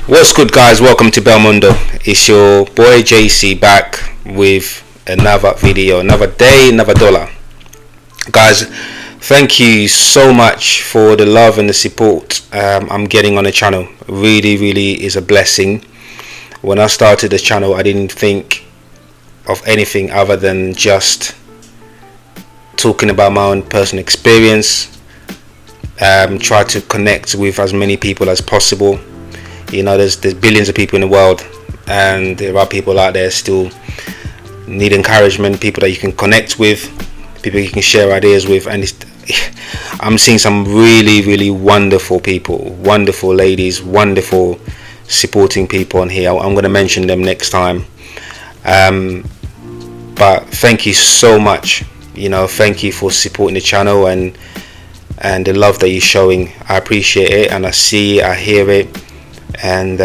What's good, guys? Welcome to Belmondo. It's your boy JC back with another video, another day, another dollar. Guys, thank you so much for the love and the support I'm getting on the channel. Really is a blessing. When I started the channel, I didn't think of anything other than just talking about my own personal experience. Try to connect with as many people as possible. You know, there's billions of people in the world, and there are people out there still need encouragement, people that you can connect with, people you can share ideas with. And I'm seeing some really wonderful people, wonderful ladies, wonderful supporting people on here. I'm going to mention them next time, but thank you so much. You know, thank you for supporting the channel and the love that you're showing. I appreciate it, and I see it, I hear it. And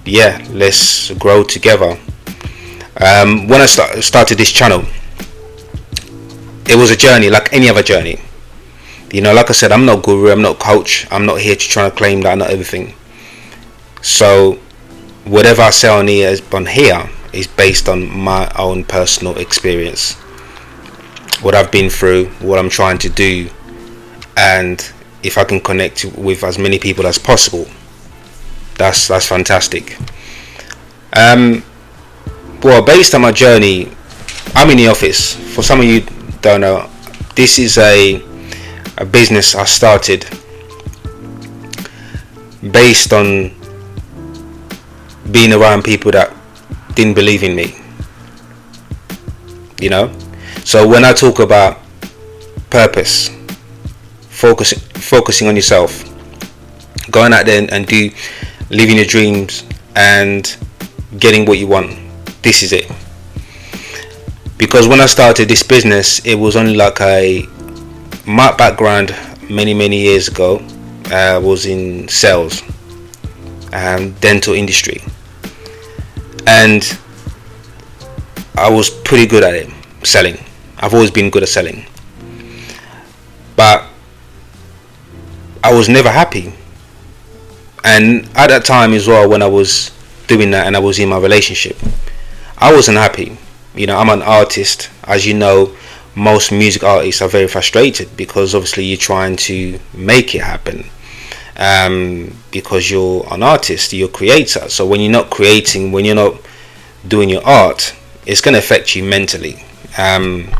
yeah, let's grow together. When I started this channel, it was a journey like any other journey. You know, like I said, I'm not guru, I'm not coach, I'm not here to try to claim that I know everything. So whatever I say on here is based on my own personal experience, what I've been through, what I'm trying to do, and if I can connect with as many people as possible, that's fantastic. Well, based on my journey, I'm in the office. For some of you don't know, this is a business I started based on being around people that didn't believe in me. You know, so when I talk about purpose, focusing on yourself, going out there and living your dreams and getting what you want, this is it. Because when I started this business, it was only like my background many years ago was in sales and dental industry, and I was pretty good at it, selling. I've always been good at selling, but I was never happy. And at that time as well, when I was doing that and I was in my relationship, I wasn't happy. You know, I'm an artist. As you know, most music artists are very frustrated because obviously you're trying to make it happen, because you're an artist, you're a creator. So when you're not creating, when you're not doing your art, it's going to affect you mentally. And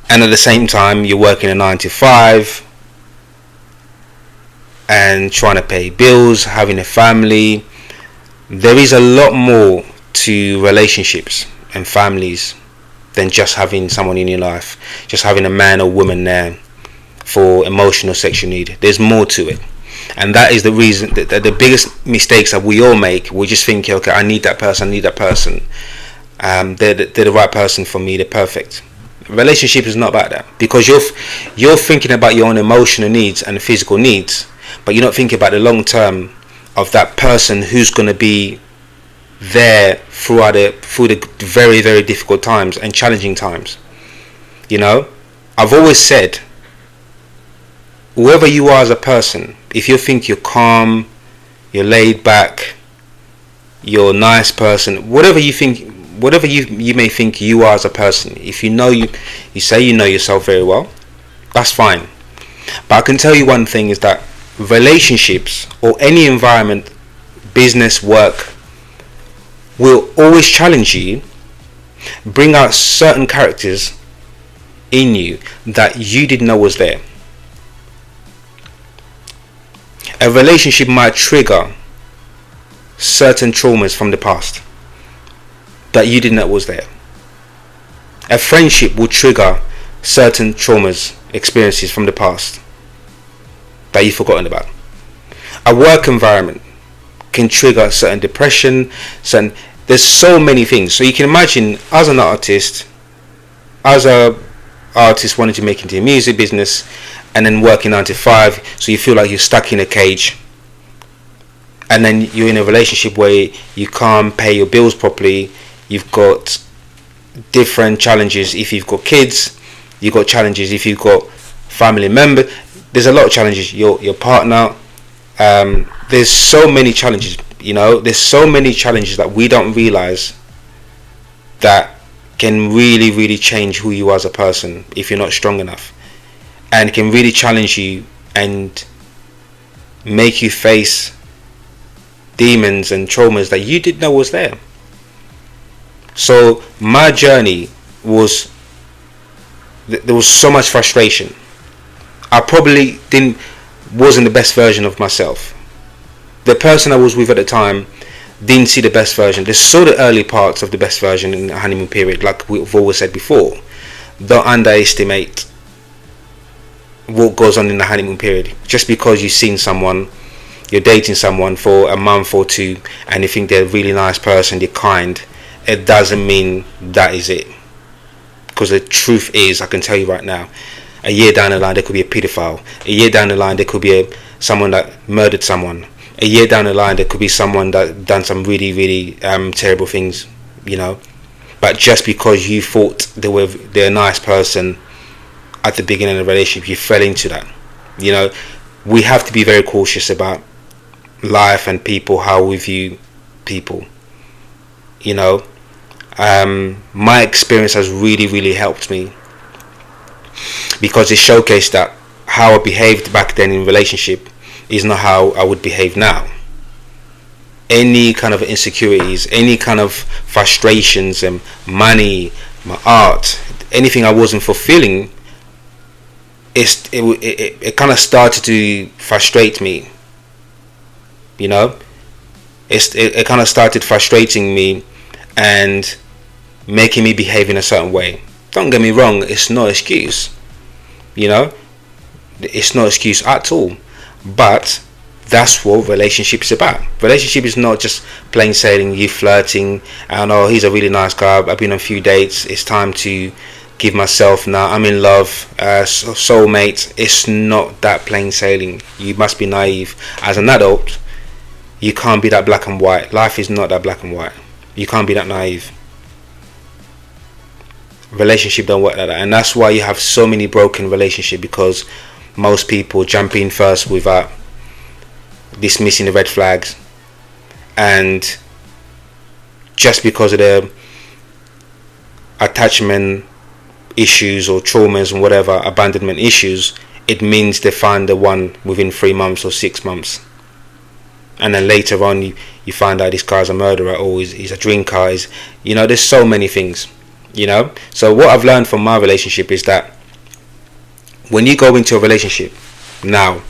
at the same time, you're working a 9 to 5 and trying to pay bills, having a family. There is a lot more to relationships and families than just having someone in your life, just having a man or woman there for emotional sexual need. There's more to it, and that is the reason that the biggest mistakes that we all make. We just think, okay, I need that person, they're the right person for me, they're perfect. Relationship is not about that, because you're thinking about your own emotional needs and physical needs, but you're not thinking about the long term of that person who's going to be there through the very difficult times and challenging times. You know, I've always said, whoever you are as a person, if you think you're calm, you're laid back, you're a nice person, whatever you may think you are as a person, if you know you say you know yourself very well, that's fine. But I can tell you one thing is that relationships or any environment, business, work, will always challenge you, bring out certain characters in you that you didn't know was there. A relationship might trigger certain traumas from the past that you didn't know was there. A friendship will trigger certain traumas, experiences from the past that you've forgotten about. A work environment can trigger certain depression, there's so many things. So you can imagine, as an artist wanting to make into a music business and then working 9 to 5, so you feel like you're stuck in a cage, and then you're in a relationship where you can't pay your bills properly. You've got different challenges. If you've got kids, you've got challenges. If you've got family members, there's a lot of challenges. Your partner, there's so many challenges, there's so many challenges that we don't realize that can really, really change who you are as a person if you're not strong enough, and can really challenge you and make you face demons and traumas that you didn't know was there. So my journey was, there was so much frustration. I probably wasn't the best version of myself. The person I was with at the time didn't see the best version. They saw the early parts of the best version in the honeymoon period, like we've always said before. Don't underestimate what goes on in the honeymoon period. Just because you've seen someone, you're dating someone for a month or two, and you think they're a really nice person, they're kind, it doesn't mean that is it. Because the truth is, I can tell you right now, a year down the line there could be a pedophile. A year down the line there could be someone that murdered someone. A year down the line there could be someone that done some really, really terrible things, But just because you thought they're a nice person at the beginning of the relationship, you fell into that. We have to be very cautious about life and people, how we view people. My experience has really, really helped me, because it showcased that how I behaved back then in relationship is not how I would behave now. Any kind of insecurities, any kind of frustrations, and money, my art, anything I wasn't fulfilling, it kind of started to frustrate me. It kind of started frustrating me and making me behave in a certain way. Don't get me wrong, it's no excuse. It's no excuse at all. But that's what relationship is about. Relationship is not just plain sailing, you flirting, and he's a really nice guy, I've been on a few dates, it's time to give myself now, I'm in love, soulmate. It's not that plain sailing. You must be naive. As an adult, you can't be that black and white. Life is not that black and white. You can't be that naive. Relationship don't work like that, and that's why you have so many broken relationships, because most people jump in first without dismissing the red flags, and just because of their attachment issues or traumas and whatever, abandonment issues, it means they find the one within 3 months or 6 months, and then later on you find out this guy's a murderer, or he's a drinker, there's so many things. So what I've learned from my relationship is that when you go into a relationship now,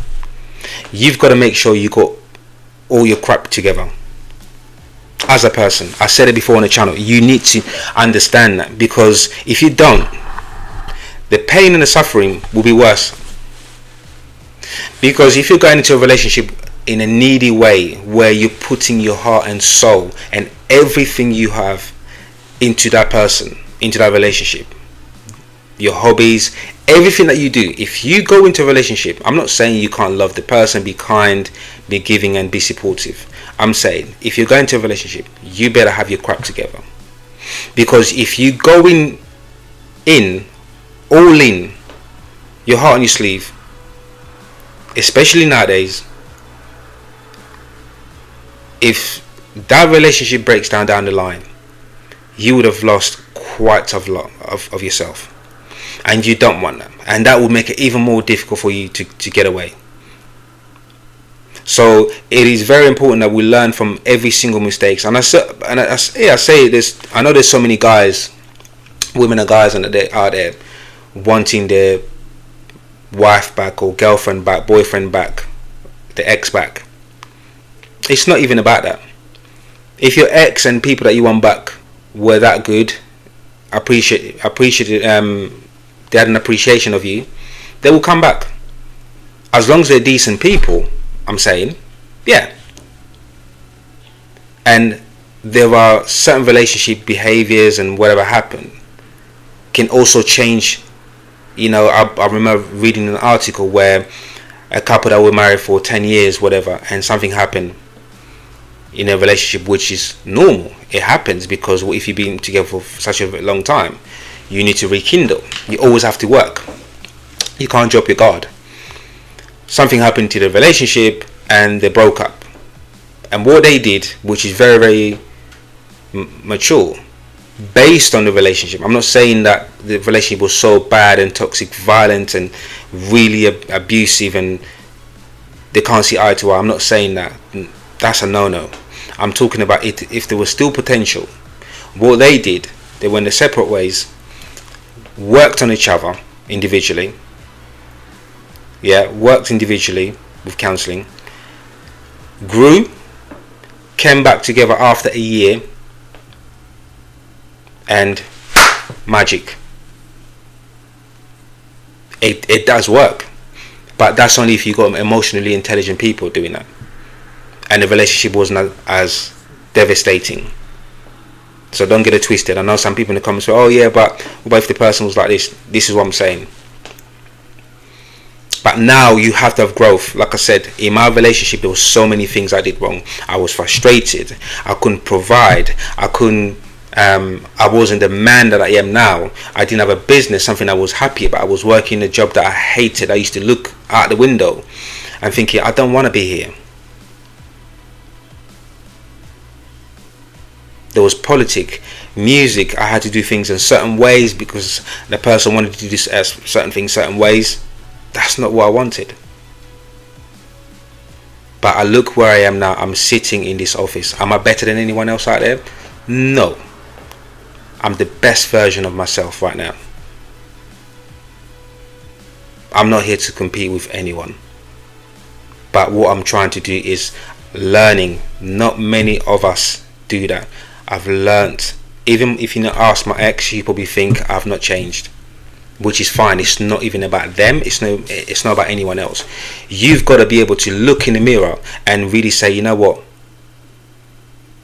you've got to make sure you got all your crap together as a person. I said it before on the channel, you need to understand that, because if you don't, the pain and the suffering will be worse. Because if you're going into a relationship in a needy way, where you're putting your heart and soul and everything you have into that person, into that relationship, your hobbies, everything that you do, if you go into a relationship, I'm not saying you can't love the person, be kind, be giving and be supportive. I'm saying if you're going to a relationship, you better have your crap together. Because if you go in all in, your heart on your sleeve, especially nowadays, if that relationship breaks down the line, you would have lost quite a lot of yourself, and you don't want that, and that will make it even more difficult for you to get away. So it is very important that we learn from every single mistakes. And I say this, I know there's so many guys, women and guys out there wanting their wife back, or girlfriend back, boyfriend back, the ex back. It's not even about that. If your ex and people that you want back were that good, appreciate it, they had an appreciation of you, they will come back. As long as they're decent people, I'm saying, yeah. And there are certain relationship behaviors and whatever happened can also change. I remember reading an article where a couple that were married for 10 years, whatever, and something happened in a relationship, which is normal. It happens because if you've been together for such a long time, you need to rekindle. You always have to work. You can't drop your guard. Something happened to the relationship, and they broke up. And what they did, which is very, very mature, based on the relationship. I'm not saying that the relationship was so bad and toxic, violent, and really abusive, and they can't see eye to eye. I'm not saying that. That's a no-no. I'm talking about it. If there was still potential, what they did, they went their separate ways, worked on each other individually. Yeah, worked individually with counselling, grew, came back together after a year, and magic. It does work, but that's only if you got emotionally intelligent people doing that, and the relationship wasn't as devastating. So don't get it twisted. I know some people in the comments say, oh yeah, but what if the person was like this? This is what I'm saying. But now you have to have growth. Like I said, in my relationship, there was so many things I did wrong. I was frustrated. I couldn't provide. I wasn't the man that I am now. I didn't have a business, something I was happy about. I was working a job that I hated. I used to look out the window and thinking, I don't want to be here. There was politics, music. I had to do things in certain ways because the person wanted to do certain things certain ways. That's not what I wanted. But I look where I am now. I'm sitting in this office. Am I better than anyone else out there? No. I'm the best version of myself right now. I'm not here to compete with anyone. But what I'm trying to do is learning. Not many of us do that. I've learnt. Even if you not ask my ex, you probably think I've not changed, which is fine. It's not even about them. It's not about anyone else. You've got to be able to look in the mirror and really say, you know what?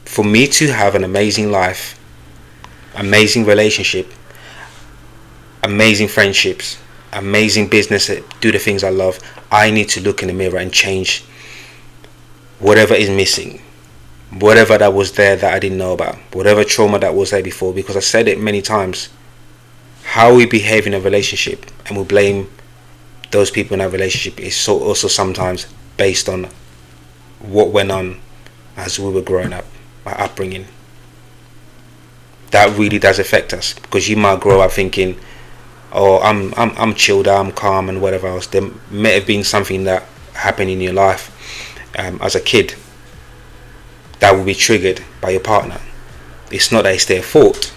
For me to have an amazing life, amazing relationship, amazing friendships, amazing business, do the things I love, I need to look in the mirror and change whatever is missing, whatever that was there that I didn't know about, whatever trauma that was there before. Because I said it many times, how we behave in a relationship and we blame those people in our relationship is so also sometimes based on what went on as we were growing up, our upbringing. That really does affect us, because you might grow up thinking, oh, I'm chilled out, I'm calm and whatever else. There may have been something that happened in your life as a kid that will be triggered by your partner. It's not that it's their fault.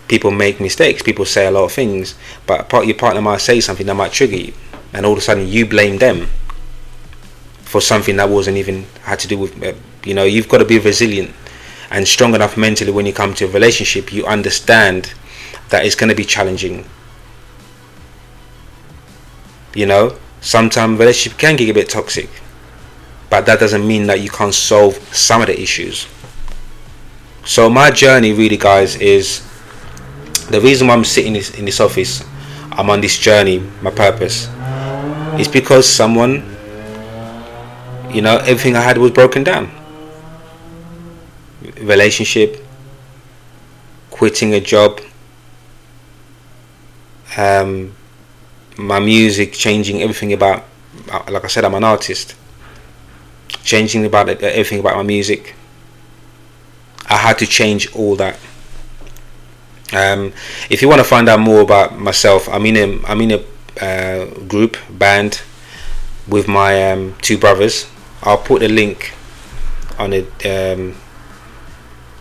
People make mistakes, people say a lot of things, but your partner might say something that might trigger you, and all of a sudden you blame them for something that wasn't even had to do with you've got to be resilient and strong enough mentally. When you come to a relationship, you understand that it's going to be challenging. Sometimes relationship can get a bit toxic, but that doesn't mean that you can't solve some of the issues. So my journey really, guys, is the reason why I'm sitting in this office. I'm on this journey. My purpose is because someone, everything I had was broken down. Relationship, quitting a job, my music, changing everything about, like I said, I'm an artist, changing about everything about my music. I had to change all that. If you want to find out more about myself, I'm in a group band with my two brothers. I'll put a link on the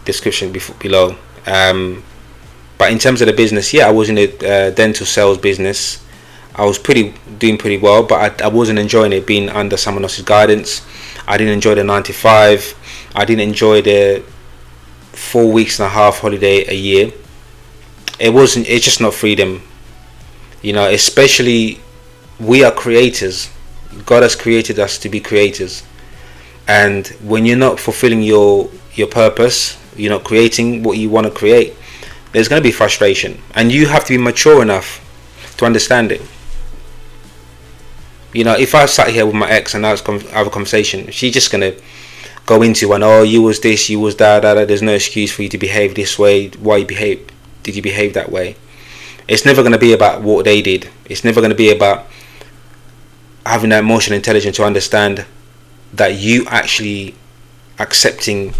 description below. But in terms of the business, I was in a dental sales business. I was doing pretty well, but I wasn't enjoying it, being under someone else's guidance. I didn't enjoy the 9 to 5. I didn't enjoy the 4 weeks and a half holiday a year. It's just not freedom. Especially, we are creators. God has created us to be creators, and when you're not fulfilling your purpose, you're not creating what you want to create, there's going to be frustration, and you have to be mature enough to understand it. If I sat here with my ex and I have a conversation, she's just going to go into you was this, you was that, there's no excuse for you to behave this way. Why did you behave that way? It's never going to be about what they did. It's never going to be about having that emotional intelligence to understand that you actually accepting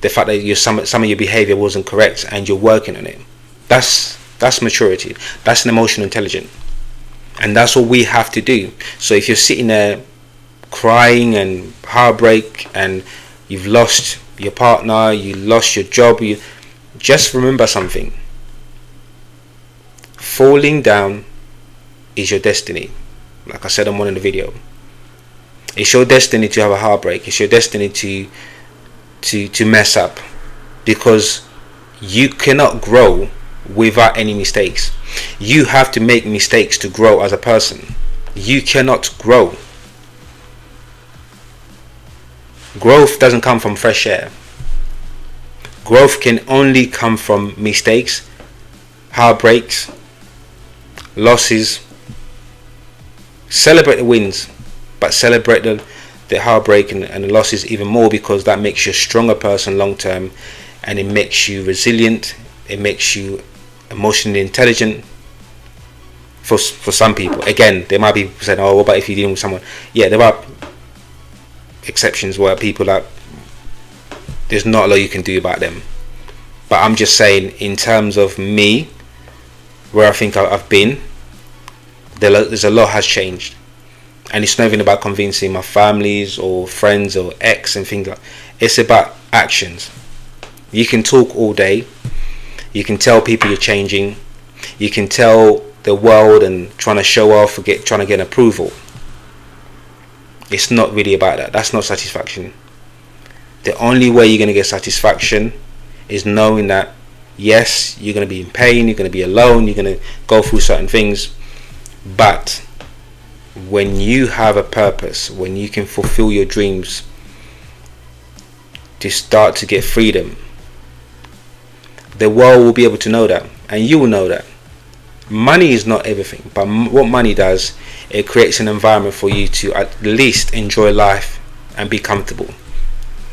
the fact that some of your behavior wasn't correct and you're working on it. That's maturity. That's an emotional intelligence, and that's what we have to do. So if you're sitting there crying and heartbreak, and you've lost your partner, you lost your job, you just remember something. Falling down is your destiny. Like I said on one of the video, it's your destiny to have a heartbreak. It's your destiny to mess up, because you cannot grow without any mistakes. You have to make mistakes to grow as a person. You cannot grow. Growth doesn't come from fresh air. Growth can only come from mistakes, heartbreaks, losses. Celebrate the wins, but celebrate the heartbreak and the losses even more, because that makes you a stronger person long term, and it makes you resilient. It makes you emotionally intelligent. For some people, again, there might be people saying, "Oh, what about if you're dealing with someone?" Yeah, there are exceptions where people are, there's not a lot you can do about them. But I'm just saying, in terms of me, where I think I've been, there's a lot has changed. And it's not even about convincing my families or friends or ex and things like that. It's about actions. You can talk all day, you can tell people you're changing, you can tell the world and trying to show off, trying to get approval. It's not really about that. That's not satisfaction. The only way you're going to get satisfaction is knowing that, yes, you're going to be in pain, you're going to be alone, you're going to go through certain things, but when you have a purpose, when you can fulfill your dreams, to start to get freedom, the world will be able to know that, and you will know that. Money is not everything, but what money does, it creates an environment for you to at least enjoy life and be comfortable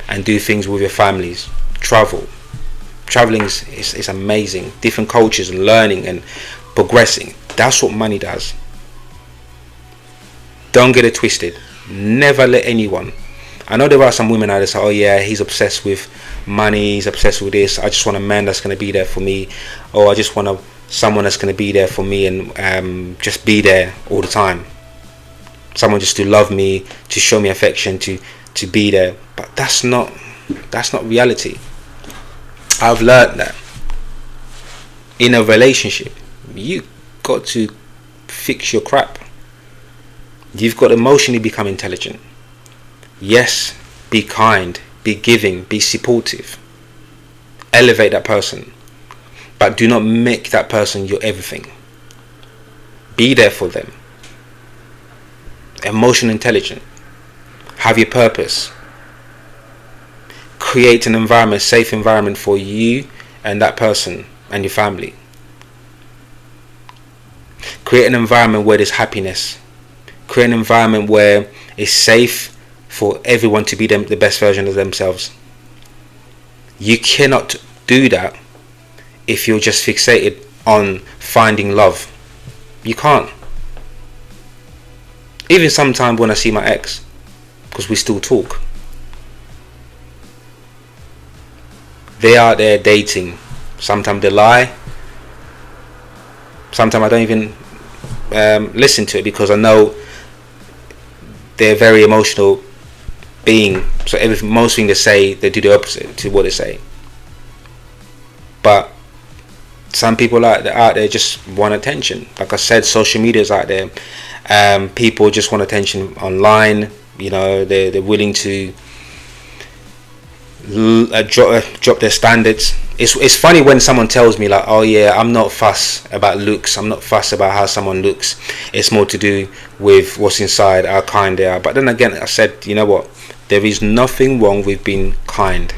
and do things with your families. Traveling is amazing. Different cultures and learning and progressing. That's what money does. Don't get it twisted. Never let anyone. I know there are some women out there say, "Oh yeah, he's obsessed with money, he's obsessed with this. I just want a man that's going to be there for me. Or I just want someone that's going to be there for me and just be there all the time. Someone just to love me, to show me affection, to be there." But that's not reality. I've learned that in a relationship, you got to fix your crap. You've got to emotionally become intelligent. Yes, be kind, be giving, be supportive. Elevate that person. But do not make that person your everything. Be there for them. Emotional intelligent. Have your purpose. Create an environment, safe environment for you and that person and your family. Create an environment where there's happiness. Create an environment where it's safe for everyone to be the best version of themselves. You cannot do that if you're just fixated on finding love. You can't. Even sometimes when I see my ex, because we still talk, they are there dating. Sometimes they lie. Sometimes I don't even listen to it, because I know they're very emotional being. So most things they say, they do the opposite to what they say. But some people out there just want attention. Like I said, social media is out there. People just want attention online. You know, they're willing to drop their standards. It's funny when someone tells me like, "Oh yeah, I'm not fussed about looks. I'm not fussed about how someone looks. It's more to do with what's inside, how kind they are." But then again, I said, you know what? There is nothing wrong with being kind.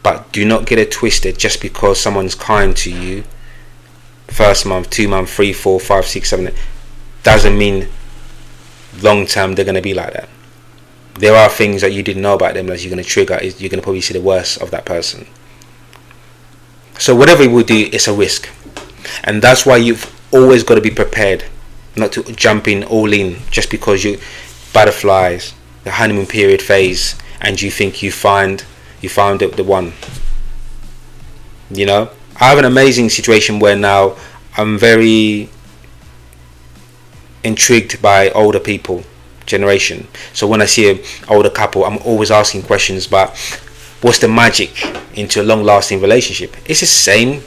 But do not get it twisted. Just because someone's kind to you, first month, 2 month, 3, 4, 5, 6, 7, doesn't mean long term they're going to be like that. There are things that you didn't know about them that you're going to trigger. You're going to probably see the worst of that person. So whatever you will do, it's a risk. And that's why you've always got to be prepared not to jump in all in just because butterflies, the honeymoon period phase, and you think you found the one. You know, I have an amazing situation where now I'm very intrigued by older people generation. So when I see an older couple, I'm always asking questions about what's the magic into a long-lasting relationship. It's the same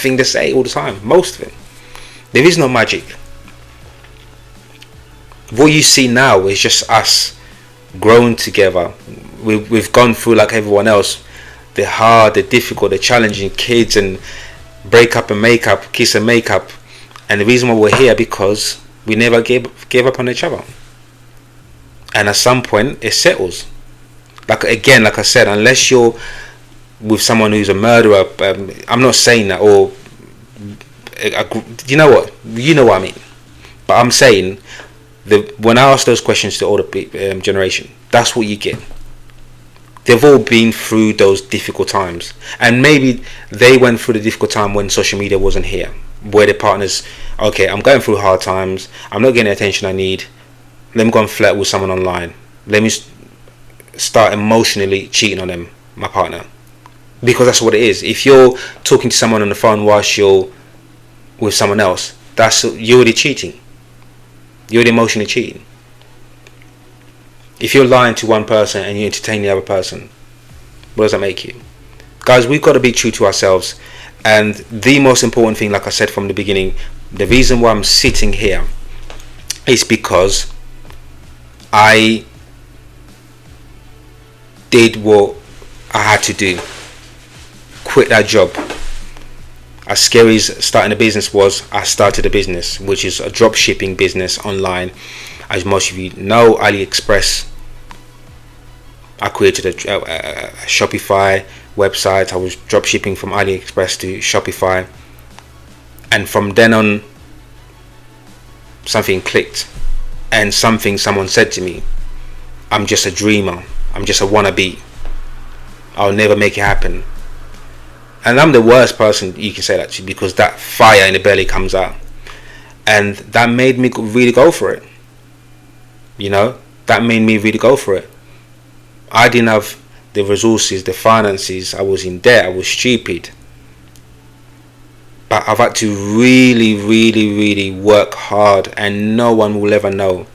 thing they say all the time, most of it. There is no magic. What you see now is just us growing together. We've gone through, like everyone else, the hard, the difficult, the challenging, kids and break up and make up, kiss and make up. And the reason why we're here, because we never gave up on each other. And at some point it settles. Like I said, unless you're with someone who's a murderer, I'm not saying that, or you know what I mean. But I'm saying when I ask those questions to older generation, that's what you get. They've all been through those difficult times, and maybe they went through the difficult time when social media wasn't here, where the partners, okay, I'm going through hard times, I'm not getting the attention I need, let me go and flirt with someone online, let me start emotionally cheating on them, my partner. Because that's what it is. If you're talking to someone on the phone whilst you're with someone else, you're already cheating. You're already emotionally cheating. If you're lying to one person and you entertain the other person, what does that make you? Guys, we've got to be true to ourselves. And the most important thing, like I said from the beginning, the reason why I'm sitting here is because I did what I had to do. Quit that job. As scary as starting a business was, I started a business, which is a drop shipping business online. As most of you know, AliExpress. I created a Shopify website. I was drop shipping from AliExpress to Shopify, and from then on, something clicked, and someone said to me, "I'm just a dreamer. I'm just a wannabe. I'll never make it happen." And I'm the worst person you can say that to, because that fire in the belly comes out, and that made me really go for it. You know, that made me really go for it. I didn't have the resources, the finances. I was in debt. I was stupid. But I've had to really, really, really work hard, and no one will ever know.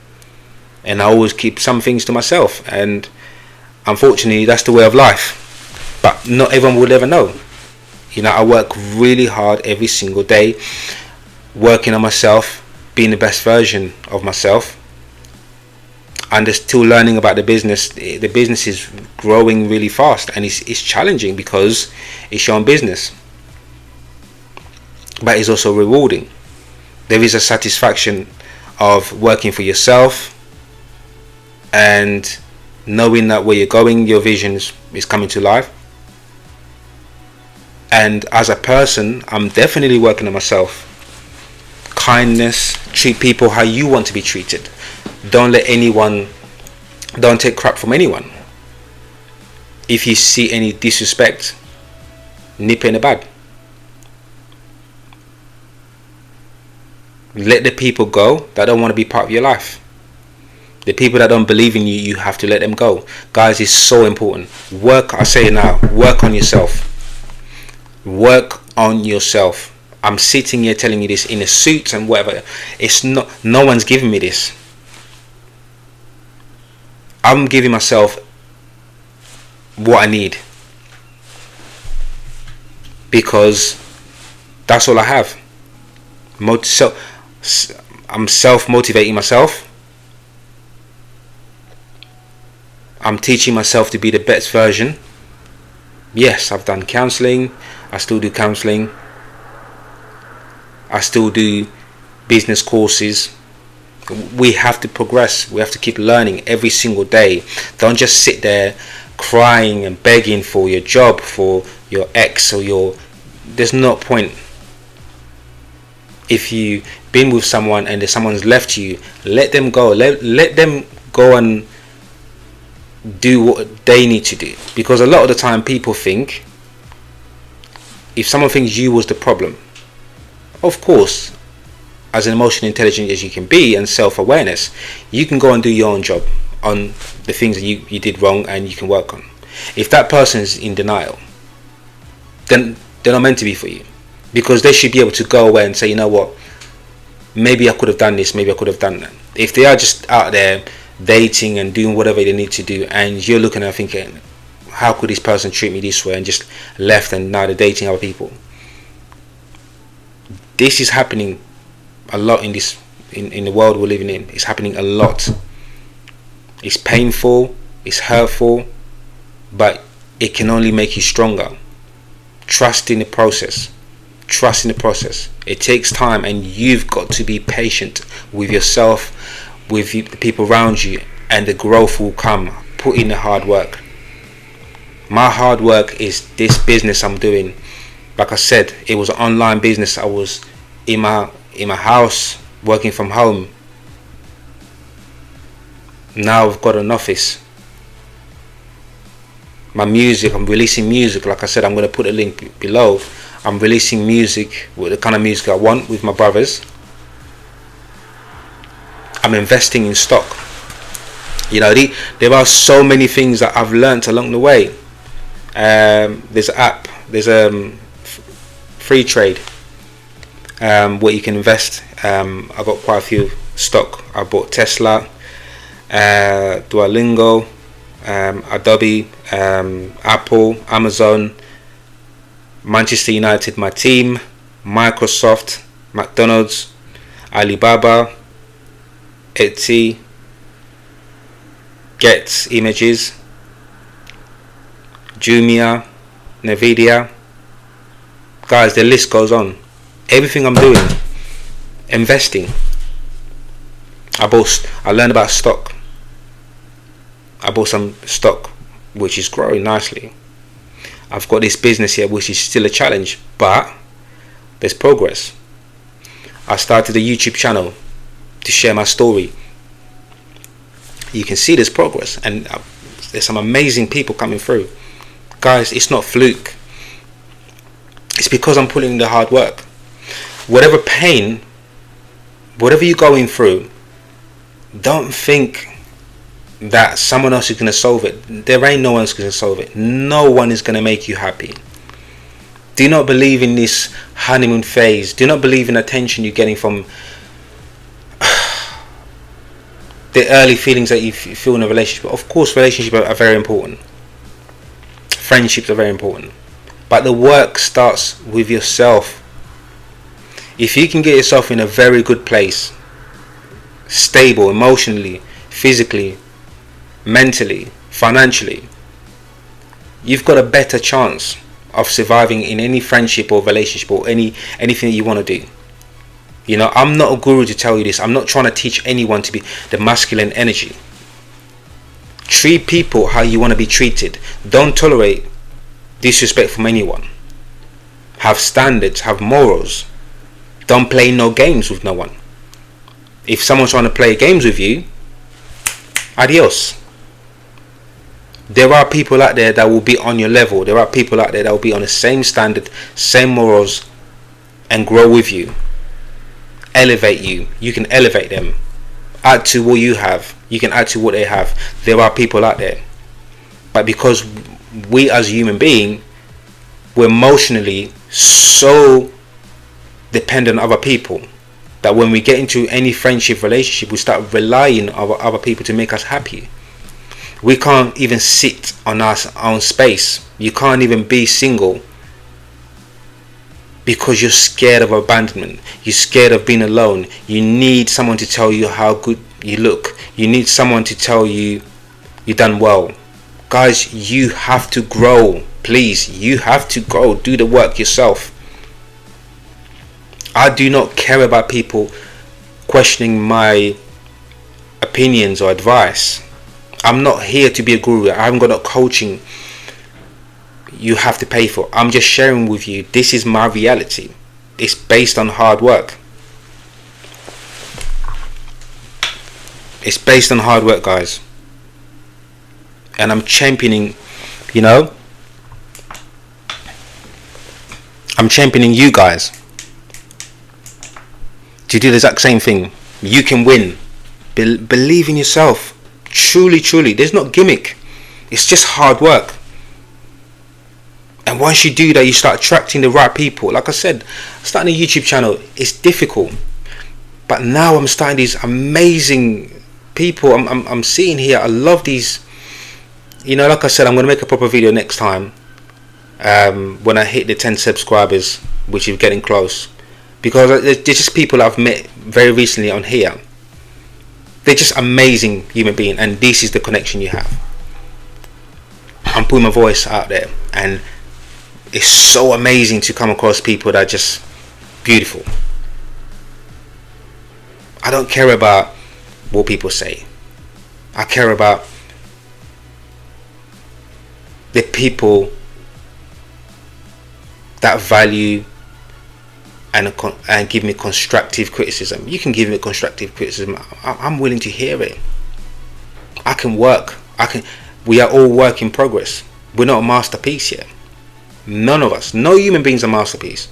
And I always keep some things to myself, and unfortunately that's the way of life. But not everyone will ever know. You know, I work really hard every single day, working on myself, being the best version of myself. And they're still learning about the business. The business is growing really fast, and it's challenging because it's your own business, but it's also rewarding. There is a satisfaction of working for yourself and knowing that where you're going, your vision is coming to life. And as a person, I'm definitely working on myself. Kindness, treat people how you want to be treated. Don't take crap from anyone. If you see any disrespect, nip it in the bud. Let the people go that don't want to be part of your life. The people that don't believe in you, you have to let them go. Guys, it's so important. I say it now, work on yourself. Work on yourself. I'm sitting here telling you this in a suit and whatever. No one's giving me this. I'm giving myself what I need, because that's all I have. I'm self-motivating myself. I'm teaching myself to be the best version. Yes, I've done counseling. I still do counseling. I still do business courses. We have to progress. We have to keep learning every single day. Don't just sit there crying and begging for your job, for your ex or there's no point. If you've been with someone and someone's left you, let them go. Let them go and do what they need to do. Because a lot of the time people think, if someone thinks you was the problem, of course as emotionally intelligent as you can be and self-awareness, you can go and do your own job on the things that you did wrong and you can work on. If that person is in denial, then they're not meant to be for you, because they should be able to go away and say, you know what, maybe I could have done this, maybe I could have done that. If they are just out there dating and doing whatever they need to do, and you're looking at thinking, how could this person treat me this way, and just left and now they're dating other people. This is happening a lot in the world we're living in. It's happening a lot. It's painful, it's hurtful, but it can only make you stronger. Trust in the process. Trust in the process. It takes time, and you've got to be patient with yourself, with the people around you, and the growth will come. Put in the hard work. My hard work is this business I'm doing. Like I said, it was an online business. I was in my house working from home. Now I've got an office. My music, I'm releasing music. Like I said, I'm going to put a link below. I'm releasing music with the kind of music I want with my brothers. I'm investing in stock. You know, there are so many things that I've learnt along the way. There's an app, there's free trade where you can invest. I've got quite a few stock. I bought Tesla, Duolingo, Adobe, Apple, Amazon, Manchester United, my team, Microsoft, McDonald's, Alibaba, Etsy, Get Images, Jumia, Nvidia. Guys, the list goes on. Everything I'm doing, investing. I learned about stock. I bought some stock which is growing nicely. I've got this business here which is still a challenge, but there's progress. I started a YouTube channel to share my story. You can see there's progress, and there's some amazing people coming through. Guys, it's not fluke. It's because I'm putting in the hard work. Whatever pain, whatever you're going through, don't think that someone else is going to solve it. There ain't no one who's going to solve it. No one is going to make you happy. Do not believe in this honeymoon phase. Do not believe in attention you're getting from the early feelings that you feel in a relationship. Of course, relationships are very important. Friendships are very important. But the work starts with yourself. If you can get yourself in a very good place, stable emotionally, physically, mentally, financially, you've got a better chance of surviving in any friendship or relationship or anything that you want to do. You know, I'm not a guru to tell you this. I'm not trying to teach anyone to be the masculine energy. Treat people how you want to be treated. Don't tolerate disrespect from anyone. Have standards, have morals. Don't play no games with no one. If someone's trying to play games with you, adios. There are people out there that will be on your level. There are people out there that will be on the same standard, same morals, and grow with you. Elevate you. You can elevate them. Add to what you have. You can add to what they have. There are people out there. But because we as human beings, we're emotionally so dependent on other people that when we get into any friendship relationship, we start relying on other people to make us happy. We can't even sit on our own space. You can't even be single because you're scared of abandonment. You're scared of being alone. You need someone to tell you how good you look. You need someone to tell you you've done well. Guys, you have to grow. Please, you have to grow. Do the work yourself. I do not care about people questioning my opinions or advice. I'm not here to be a guru. I haven't got no coaching you have to pay for. I'm just sharing with you. This is my reality. It's based on hard work. It's based on hard work, guys. And I'm championing, you know, I'm championing you guys. to do the exact same thing. You can win. Believe in yourself. Truly, truly. There's no gimmick. It's just hard work. And once you do that, you start attracting the right people. Like I said, starting a YouTube channel is difficult. But now I'm starting these amazing people I'm seeing here. I love these. You know, like I said, I'm going to make a proper video next time. When I hit the 10 subscribers, which is getting close. Because there's just people I've met very recently on here. They're just amazing human beings. And this is the connection you have. I'm putting my voice out there. And it's so amazing to come across people that are just beautiful. I don't care about what people say. I care about the people that value and give me constructive criticism. You can give me constructive criticism. I'm willing to hear it. I can work. We are all work in progress. We're not a masterpiece yet. None of us. No human beings are masterpiece.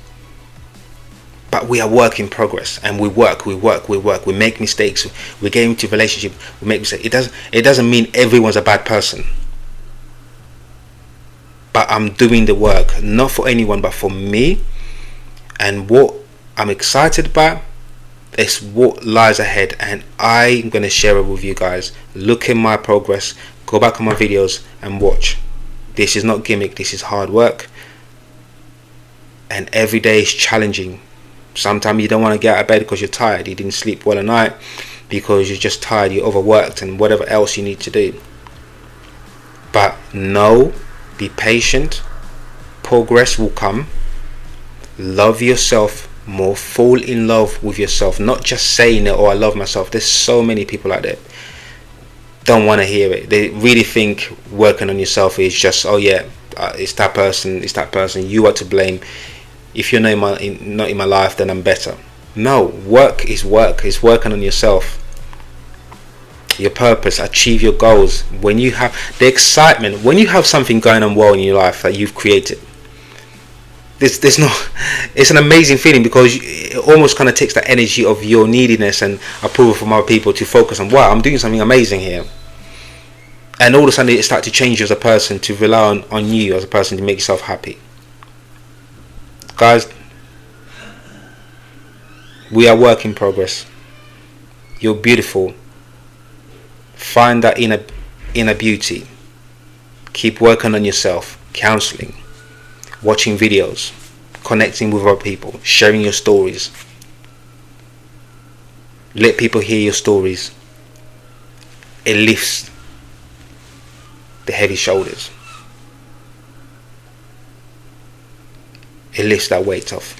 But we are work in progress, and we work. We make mistakes. We get into relationship. We make mistakes. It doesn't mean everyone's a bad person. But I'm doing the work, not for anyone, but for me. And what I'm excited about is what lies ahead, and I'm going to share it with you guys. Look at my progress. Go back on my videos and watch. This is not gimmick. This is hard work. And every day is challenging. Sometimes you don't want to get out of bed because you're tired. You didn't sleep well at night because you're just tired. You're overworked and whatever else you need to do. But no, be patient. Progress will come. Love yourself more. Fall in love with yourself. Not just saying it, oh, I love myself. There's so many people out there don't want to hear it. They really think working on yourself is just, oh yeah, it's that person. You are to blame. If you're not in my life, then I'm better. No, work is work. It's working on yourself. Your purpose, achieve your goals. When you have the excitement, when you have something going on well in your life that you've created, there's no, it's an amazing feeling, because it almost kind of takes the energy of your neediness and approval from other people to focus on, wow, I'm doing something amazing here. And all of a sudden it starts to change you as a person, to rely on you as a person to make yourself happy. Guys, we are work in progress. You're beautiful. Find that inner beauty. Keep working on yourself. Counseling, watching videos, connecting with other people, sharing your stories. Let people hear your stories. It lifts the heavy shoulders. It lifts that weight off.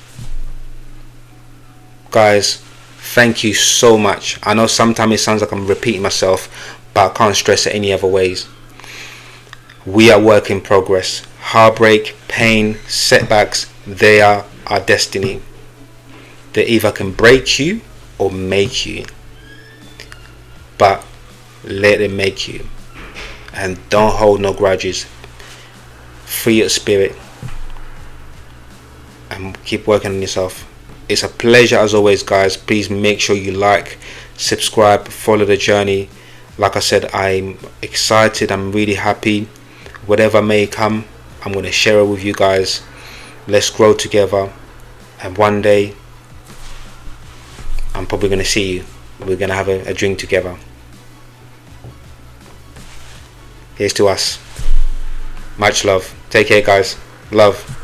Guys, thank you so much. I know sometimes it sounds like I'm repeating myself, but I can't stress it any other ways. We are work in progress. Heartbreak, pain, setbacks, they are our destiny. They either can break you or make you. But let it make you. And don't hold no grudges. Free your spirit. And keep working on yourself. It's a pleasure as always, guys. Please make sure you like, subscribe, follow the journey. Like I said, I'm excited. I'm really happy. Whatever may come, I'm going to share it with you guys. Let's grow together. And one day, I'm probably going to see you. We're going to have a drink together. Here's to us. Much love. Take care, guys. Love.